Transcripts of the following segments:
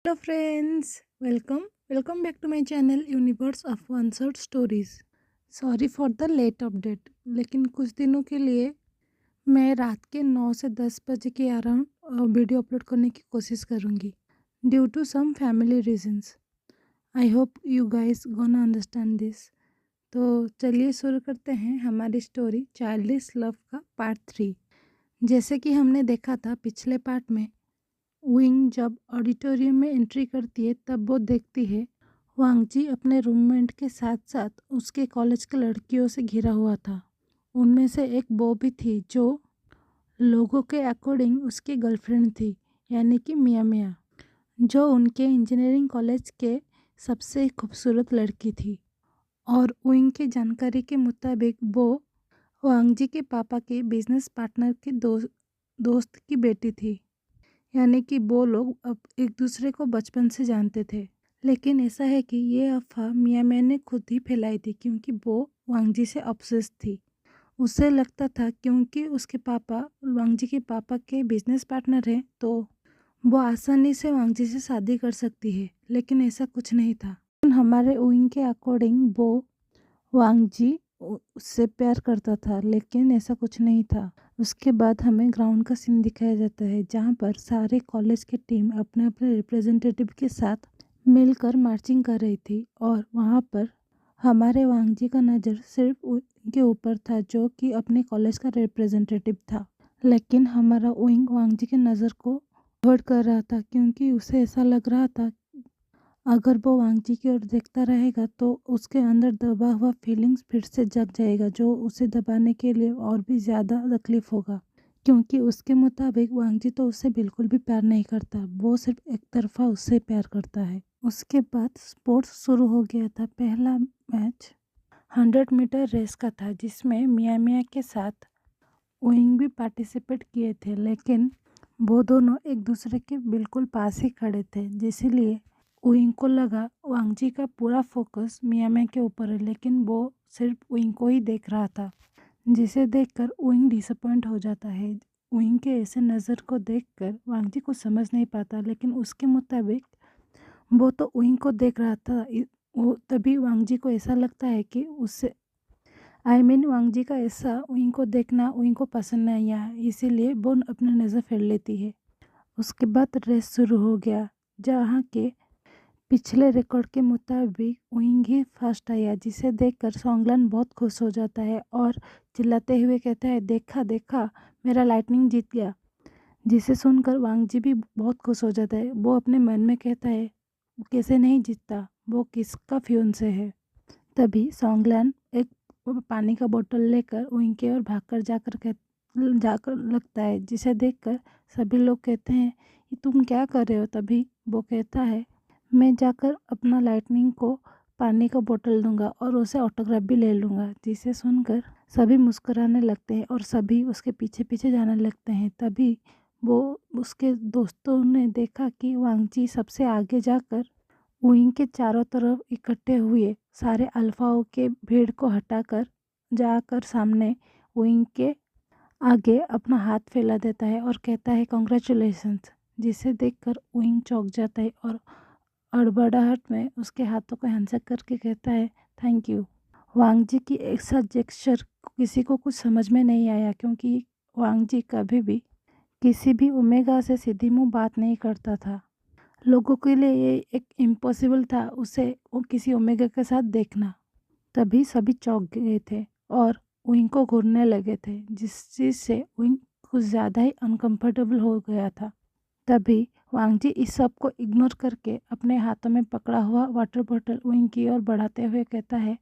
Hello friends, welcome welcome back to my channel universe of unanswered stories. Sorry for the late update, लेकिन कुछ दिनों के लिए मैं रात के 9 से 10 बजे के अराउंड वीडियो अपलोड करने की कोशिश करूँगी due to some family reasons. I hope you guys gonna understand this. तो चलिए शुरू करते हैं हमारी स्टोरी चाइल्डिश लव का पार्ट 3। जैसे कि हमने देखा था पिछले पार्ट में, विंग जब ऑडिटोरियम में एंट्री करती है तब वो देखती है वांगजी अपने रूममेट के साथ साथ उसके कॉलेज के लड़कियों से घिरा हुआ था। उनमें से एक वो भी थी जो लोगों के अकॉर्डिंग उसकी गर्लफ्रेंड थी, यानी कि मिया मिया, जो उनके इंजीनियरिंग कॉलेज के सबसे खूबसूरत लड़की थी। और विंग की जानकारी के मुताबिक वो वांगजी के पापा के बिजनेस पार्टनर के दोस्त की बेटी थी, यानी कि वो लोग अब एक दूसरे को बचपन से जानते थे। लेकिन ऐसा है कि ये अफवाह मियाँ मैंने खुद ही फैलाई थी, क्योंकि वो वांगजी से ऑब्सेस्ड थी। उसे लगता था क्योंकि उसके पापा वांगजी के पापा के बिजनेस पार्टनर हैं तो वो आसानी से वांगजी से शादी कर सकती है, लेकिन ऐसा कुछ नहीं था। हमारे विंग के अकॉर्डिंग वो वांगजी उससे प्यार करता था, लेकिन ऐसा कुछ नहीं था। उसके बाद हमें ग्राउंड का सीन दिखाया जाता है, जहाँ पर सारे कॉलेज की टीम अपने अपने रिप्रेजेंटेटिव के साथ मिलकर मार्चिंग कर रही थी। और वहाँ पर हमारे वांगजी का नज़र सिर्फ उनके ऊपर था, जो कि अपने कॉलेज का रिप्रेजेंटेटिव था। लेकिन हमारा विंग वांगजी के नज़र को अवॉइड कर रहा था, क्योंकि उसे ऐसा लग रहा था अगर वो वांगजी की ओर देखता रहेगा तो उसके अंदर दबा हुआ फीलिंग्स फिर से जग जाएगा, जो उसे दबाने के लिए और भी ज़्यादा तकलीफ होगा। क्योंकि उसके मुताबिक वांगजी तो उससे बिल्कुल भी प्यार नहीं करता, वो सिर्फ एक तरफा उससे प्यार करता है। उसके बाद स्पोर्ट्स शुरू हो गया था। पहला मैच 100 मीटर रेस का था, जिसमें मिया मिया के साथ विंग भी पार्टिसिपेट किए थे। लेकिन वो दोनों एक दूसरे के बिल्कुल पास ही खड़े थे, जिसलिए विंग को लगा वांगजी का पूरा फोकस मिया मिया के ऊपर है, लेकिन वो सिर्फ विंग को ही देख रहा था, जिसे देखकर विंग डिसअपॉइंट हो जाता है। विंग के ऐसे नज़र को देखकर वांगजी को समझ नहीं पाता, लेकिन उसके मुताबिक वो तो विंग को देख रहा था। वो तभी वांगजी को ऐसा लगता है कि उससे वांगजी का ऐसा विंग को देखना विंग को पसंद नहीं आया, इसीलिए वो अपनी नज़र फेर लेती है। उसके बाद रेस शुरू हो गया, जहाँ के पिछले रिकॉर्ड के मुताबिक विंग ही फर्स्ट आया, जिसे देखकर सोंगलान बहुत खुश हो जाता है और चिल्लाते हुए कहता है, देखा देखा, मेरा लाइटनिंग जीत गया। जिसे सुनकर वांगजी भी बहुत खुश हो जाता है। वो अपने मन में कहता है, वो कैसे नहीं जीतता, वो किसका फ्यूंसे है। तभी सोंगलान एक पानी का बोतल लेकर विंग की ओर भागकर जाकर लगता है, जिसे देखकर सभी लोग कहते हैं, ये तुम क्या कर रहे हो। तभी वो कहता है, मैं जाकर अपना लाइटनिंग को पानी का बोतल दूंगा और उसे ऑटोग्राफ भी ले लूँगा। जिसे सुनकर सभी मुस्कुराने लगते हैं और सभी उसके पीछे पीछे जाने लगते हैं। तभी वो उसके दोस्तों ने देखा कि वांगजी सबसे आगे जाकर विंग के चारों तरफ इकट्ठे हुए सारे अल्फाओं के भीड़ को हटाकर जाकर सामने विंग के आगे अपना हाथ फैला देता है और कहता है, कॉन्ग्रेचुलेशंस। जिसे देखकर विंग चौंक जाता है और अड़बड़ाहट में उसके हाथों को हैंडशेक करके कहता है, थैंक यू। वांगजी की ऐसा जेस्चर किसी को कुछ समझ में नहीं आया, क्योंकि वांगजी कभी भी किसी भी ओमेगा से सीधी मुंह बात नहीं करता था। लोगों के लिए ये एक इम्पॉसिबल था उसे वो किसी ओमेगा के साथ देखना। तभी सभी चौंक गए थे और विंग को घूरने लगे थे, जिस चीज़ से विंग कुछ ज़्यादा ही अनकंफर्टेबल हो गया था। तभी वांगजी इस सब को इग्नोर करके अपने हाथों में पकड़ा हुआ वाटर बॉटल विंग की ओर बढ़ाते हुए कहता है,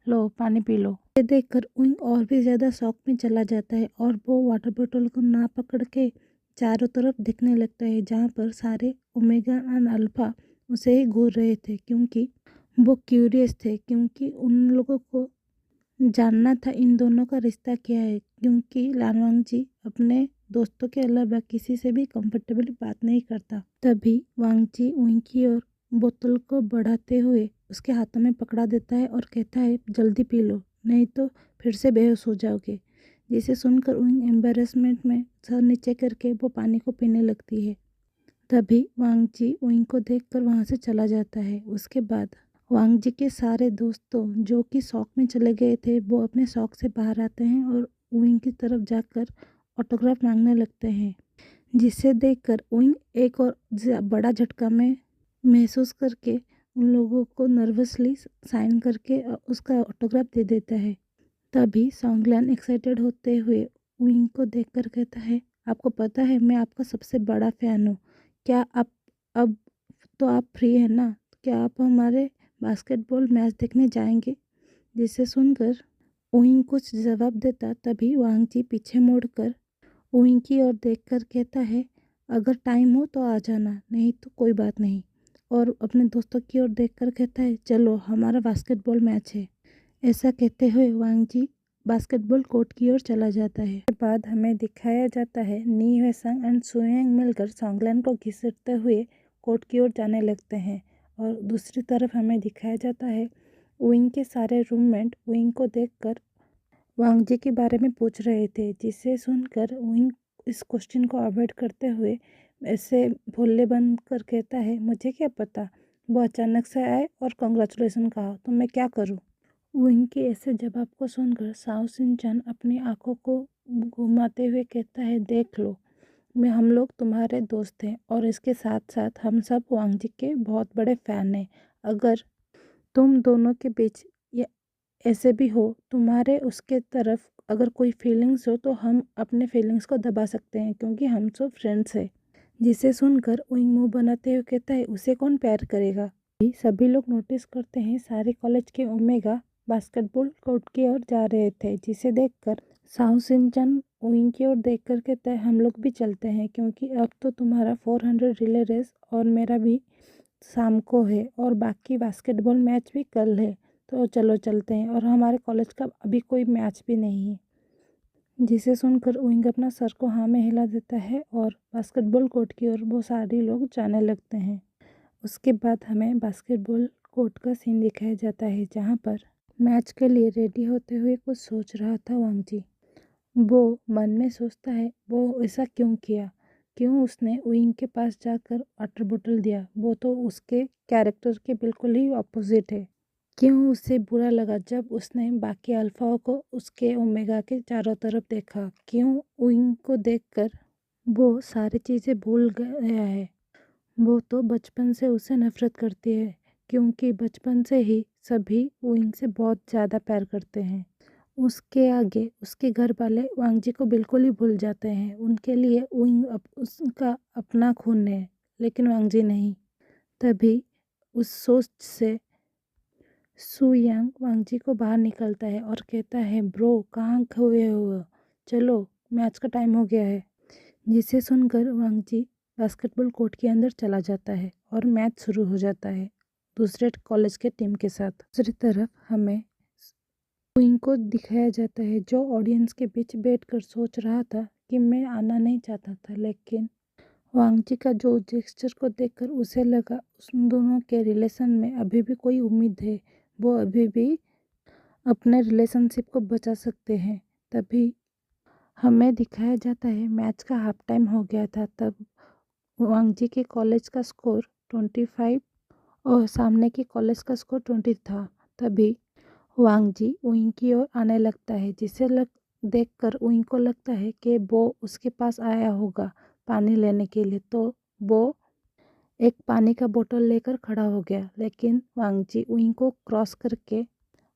लो पानी पी लो। ये देखकर विंग और भी ज़्यादा शौक में चला जाता है और वो वाटर बॉटल को ना पकड़ के चारों तरफ दिखने लगता है, जहाँ पर सारे ओमेगा एंड अल्फा उसे ही घूर रहे थे, क्योंकि वो क्यूरियस थे, क्योंकि उन लोगों को जानना था इन दोनों का रिश्ता क्या है। क्योंकि लानवांगजी अपने दोस्तों के अलावा किसी से भी कंफर्टेबली बात नहीं करता। तभी वांगजी विंग की ओर बोतल को बढ़ाते हुए उसके हाथों में पकड़ा देता है और कहता है, जल्दी पी लो, नहीं तो फिर से बेहोश हो जाओगे। जिसे सुनकर विंग एम्बेरसमेंट में सर नीचे करके वो पानी को पीने लगती है। तभी वांग जी उइंग को देखकर वहाँ से चला जाता है। उसके बाद वांग जी के सारे दोस्तों जो कि शौक में चले गए थे वो अपने शौक से बाहर आते हैं और उइंग की तरफ जाकर ऑटोग्राफ मांगने लगते हैं, जिसे देखकर उइंग एक और बड़ा झटका में महसूस करके उन लोगों को नर्वसली साइन करके उसका ऑटोग्राफ दे देता है। तभी सॉन्गलान एक्साइटेड होते हुए उइंग को देखकर कहता है, आपको पता है मैं आपका सबसे बड़ा फ़ैन हूँ। क्या आप अब तो आप फ्री हैं ना? क्या आप हमारे बास्केटबॉल मैच देखने जाएंगे? जिसे सुनकर उइंग कुछ जवाब देता तभी वांग जी पीछे मुड़कर उइंग की ओर देखकर कहता है, अगर टाइम हो तो आ जाना, नहीं तो कोई बात नहीं। और अपने दोस्तों की ओर देखकर कहता है, चलो हमारा बास्केटबॉल मैच है। ऐसा कहते हुए वांग जी बास्केटबॉल कोर्ट की ओर चला जाता है। उसके बाद हमें दिखाया जाता है नी हुएसंग एंड सुयंग मिलकर सॉन्गलान को घसीटते हुए कोर्ट की ओर जाने लगते हैं और दूसरी तरफ हमें दिखाया जाता है उइंग के सारे रूममेट उइंग को देखकर वांग जी के बारे में पूछ रहे थे, जिसे सुनकर उइंग इस क्वेश्चन को अवॉइड करते हुए ऐसे भोले बन कर कहता है, मुझे क्या पता, वो अचानक से आए और कॉन्ग्रेचुलेसन कहा तो मैं क्या करूँ। उइंग के ऐसे जवाब को सुनकर साओ सिंचन अपनी आंखों को घुमाते हुए कहता है, देख लो, मैं हम लोग तुम्हारे दोस्त हैं और इसके साथ साथ हम सब वांग जी के बहुत बड़े फ़ैन हैं। अगर तुम दोनों के बीच ये ऐसे भी हो, तुम्हारे उसके तरफ अगर कोई फीलिंग्स हो तो हम अपने फीलिंग्स को दबा सकते हैं क्योंकि हम सब फ्रेंड्स हैं। जिसे सुनकर उइंग मुंह बनाते हुए कहता है, उसे कौन प्यार करेगा। सभी लोग नोटिस करते हैं सारे कॉलेज के ओमेगा बास्केटबॉल कोर्ट की ओर जा रहे थे, जिसे देखकर साओ सिंचन उइंग की ओर देखकर कहता है, हम लोग भी चलते हैं क्योंकि अब तो तुम्हारा 400 रिले रेस और मेरा भी शाम को है और बाकी बास्केटबॉल मैच भी कल है, तो चलो चलते हैं और हमारे कॉलेज का अभी कोई मैच भी नहीं है। जिसे सुनकर उइंग अपना सर को हाँ में हिला देता है और बास्केटबॉल कोर्ट की ओर वो सारे लोग जाने लगते हैं। उसके बाद हमें बास्केटबॉल कोर्ट का सीन दिखाया जाता है जहाँ पर मैच के लिए रेडी होते हुए कुछ सोच रहा था वांग जी। वो मन में सोचता है वो ऐसा क्यों किया, क्यों उसने उइंग के पास जाकर वाटर बोतल दिया, वो तो उसके कैरेक्टर के बिल्कुल ही ऑपोजिट है। क्यों उसे बुरा लगा जब उसने बाकी अल्फाओं को उसके ओमेगा के चारों तरफ देखा, क्यों उइंग को देखकर वो सारी चीज़ें भूल गया है। वो तो बचपन से उसे नफरत करती है क्योंकि बचपन से ही सभी उइंग से बहुत ज़्यादा प्यार करते हैं। उसके आगे उसके घर वाले वांग जी को बिल्कुल ही भूल जाते हैं। उनके लिए उइंग उसका अपना खून है, लेकिन वांग जी नहीं। तभी उस सोच से सू यांग वांग जी को बाहर निकलता है और कहता है, ब्रो कहाँ खोए हो, चलो मैच का टाइम हो गया है। जिसे सुनकर वांग जी बास्केटबॉल कोर्ट के अंदर चला जाता है और मैच शुरू हो जाता है दूसरे कॉलेज के टीम के साथ। दूसरी तरफ हमें क्वीन को दिखाया जाता है जो ऑडियंस के बीच बैठकर सोच रहा था कि मैं आना नहीं चाहता था, लेकिन वांग जी का जो जेस्चर को देखकर उसे लगा उन दोनों के रिलेशन में अभी भी कोई उम्मीद है, वो अभी भी अपने रिलेशनशिप को बचा सकते हैं। तभी हमें दिखाया जाता है मैच का हाफ टाइम हो गया था। तब वांग जी के कॉलेज का स्कोर 25 और सामने के कॉलेज का स्कोर 20 था। तभी वांग जी उइंग की ओर आने लगता है, जिसे देखकर उइंग को लगता है कि वो उसके पास आया होगा पानी लेने के लिए, तो वो एक पानी का बोतल लेकर खड़ा हो गया। लेकिन वांग जी उइंग को क्रॉस करके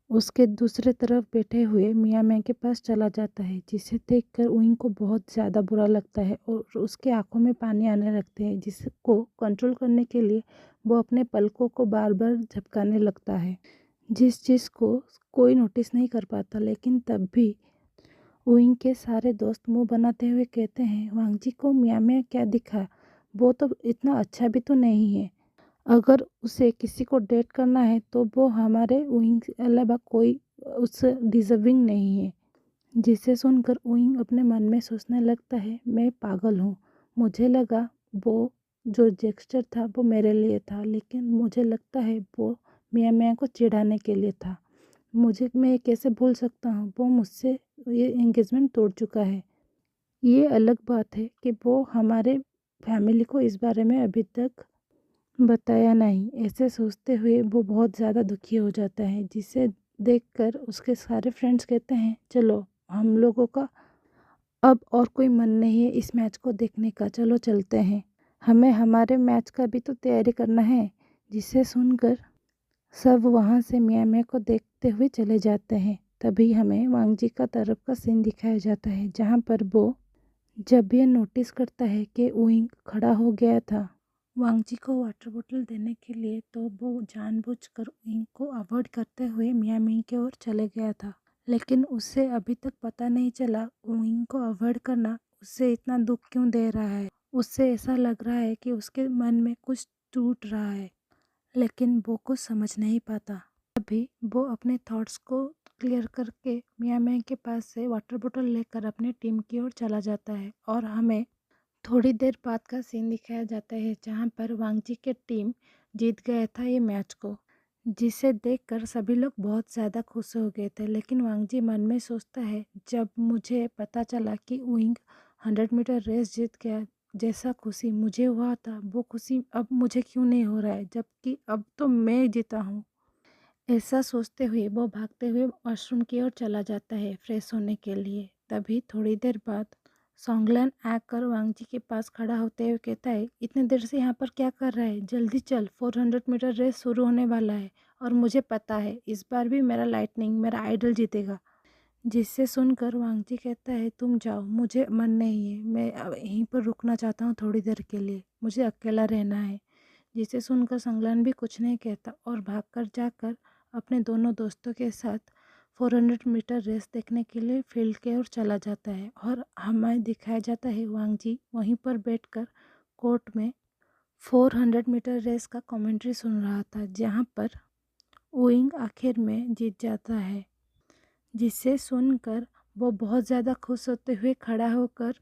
उसके दूसरे तरफ बैठे हुए मियाँ मैं के पास चला जाता है, जिसे देखकर उइंग को बहुत ज़्यादा बुरा लगता है और उसके आंखों में पानी आने लगते हैं, जिसको कंट्रोल करने के लिए वो अपने पलकों को बार बार झपकाने लगता है, जिस चीज़ को कोई नोटिस नहीं कर पाता। लेकिन तब भी उइंग के सारे दोस्त मुंह बनाते हुए कहते हैं, वांग जी को मियाँ में क्या दिखा, वो तो इतना अच्छा भी तो नहीं है। अगर उसे किसी को डेट करना है तो वो हमारे उइंग के अलावा कोई उससे डिजर्विंग नहीं है। जिसे सुनकर उइंग अपने मन में सोचने लगता है, मैं पागल हूँ, मुझे लगा वो जो जेस्चर था वो मेरे लिए था, लेकिन मुझे लगता है वो मियाँ मियाँ को चिढ़ाने के लिए था। मैं कैसे भूल सकता हूँ, वो मुझसे ये एंगेजमेंट तोड़ चुका है। ये अलग बात है कि वो हमारे फैमिली को इस बारे में अभी तक बताया नहीं। ऐसे सोचते हुए वो बहुत ज़्यादा दुखी हो जाता है, जिसे देखकर उसके सारे फ्रेंड्स कहते हैं चलो हम लोगों का अब और कोई मन नहीं है इस मैच को देखने का, चलो चलते हैं, हमें हमारे मैच का भी तो तैयारी करना है। जिसे सुनकर सब वहाँ से मियाँ मियाँ को देखते हुए चले जाते हैं। तभी हमें वांगजी का तरफ का सीन दिखाया जाता है, जहाँ पर वो जब ये नोटिस करता है कि उइंग खड़ा हो गया था वांगजी को वाटर बोतल देने के लिए, तो वो जानबूझकर उइंग को अवॉइड करते हुए मियाँ मियाँ की ओर चले गया था। लेकिन उससे अभी तक पता नहीं चला उइंग को अवॉइड करना उससे इतना दुख क्यों दे रहा है। उससे ऐसा लग रहा है कि उसके मन में कुछ टूट रहा है, लेकिन वो कुछ समझ नहीं पाता। अभी वो अपने थॉट्स को क्लियर करके मियाँ मियाँ के पास से वाटर बोतल लेकर अपनी टीम की ओर चला जाता है। और हमें थोड़ी देर बाद का सीन दिखाया जाता है, जहाँ पर वांगजी की टीम जीत गया था ये मैच को, जिसे देखकर सभी लोग बहुत ज़्यादा खुश हो गए थे। लेकिन वांगजी मन में सोचता है, जब मुझे पता चला कि उइंग 100 मीटर रेस जीत गया, जैसा खुशी मुझे हुआ था वो खुशी अब मुझे क्यों नहीं हो रहा है, जबकि अब तो मैं जीता हूँ। ऐसा सोचते हुए वो भागते हुए वॉशरूम की ओर चला जाता है फ्रेश होने के लिए। तभी थोड़ी देर बाद सोंगलन आकर वांगजी के पास खड़ा होते हुए कहता है, इतने देर से यहाँ पर क्या कर रहा है, जल्दी चल, 400 मीटर रेस शुरू होने वाला है और मुझे पता है इस बार भी मेरा लाइटनिंग, मेरा आइडल जीतेगा। जिससे सुनकर वांगजी कहता है, तुम जाओ, मुझे मन नहीं है, मैं अब यहीं पर रुकना चाहता हूँ थोड़ी देर के लिए, मुझे अकेला रहना है। जिसे सुनकर संगलन भी कुछ नहीं कहता और भागकर जाकर अपने दोनों दोस्तों के साथ 400 मीटर रेस देखने के लिए फील्ड की ओर चला जाता है। और हमें दिखाया जाता है वांगजी वहीं पर बैठकर कोर्ट में 400 मीटर रेस का कमेंट्री सुन रहा था, जहां पर उइंग आखिर में जीत जाता है। जिसे सुनकर वो बहुत ज़्यादा खुश होते हुए खड़ा होकर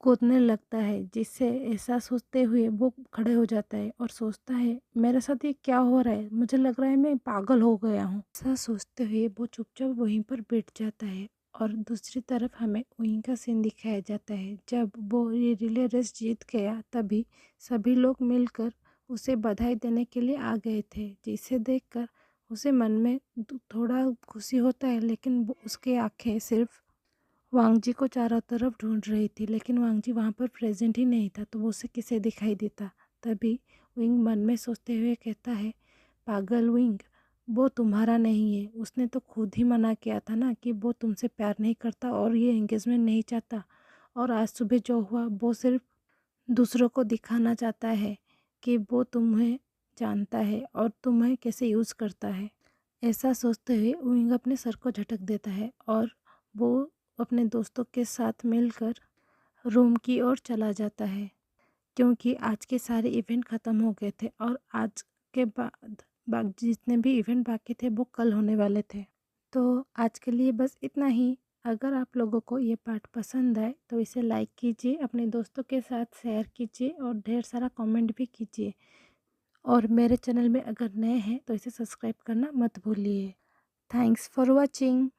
कूदने लगता है। जिससे ऐसा सोचते हुए वो खड़े हो जाता है और सोचता है, मेरे साथ ये क्या हो रहा है, मुझे लग रहा है मैं पागल हो गया हूँ। ऐसा सोचते हुए वो चुपचाप वहीं पर बैठ जाता है। और दूसरी तरफ हमें वहीं का सीन दिखाया जाता है, जब वो ये रिले रेस जीत गया तभी सभी लोग मिलकर उसे बधाई देने के लिए आ गए थे। जिसे देखकर उसे मन में थोड़ा खुशी होता है, लेकिन उसकी आंखें सिर्फ वांगजी को चारों तरफ ढूंढ रही थी, लेकिन वांगजी वहाँ पर प्रेजेंट ही नहीं था, तो वो उसे किसे दिखाई देता। तभी विंग मन में सोचते हुए कहता है, पागल विंग, वो तुम्हारा नहीं है, उसने तो खुद ही मना किया था ना कि वो तुमसे प्यार नहीं करता और ये एंगेजमेंट नहीं चाहता। और आज सुबह जो हुआ वो सिर्फ दूसरों को दिखाना चाहता है कि वो तुम्हें जानता है और तुम्हें कैसे यूज़ करता है। ऐसा सोचते हुए विंग अपने सर को झटक देता है और वो अपने दोस्तों के साथ मिलकर रूम की ओर चला जाता है, क्योंकि आज के सारे इवेंट ख़त्म हो गए थे और आज के बाद जितने भी इवेंट बाकी थे वो कल होने वाले थे। तो आज के लिए बस इतना ही। अगर आप लोगों को ये पार्ट पसंद आए तो इसे लाइक कीजिए, अपने दोस्तों के साथ शेयर कीजिए और ढेर सारा कमेंट भी कीजिए। और मेरे चैनल में अगर नए हैं तो इसे सब्सक्राइब करना मत भूलिए। Thanks for watching.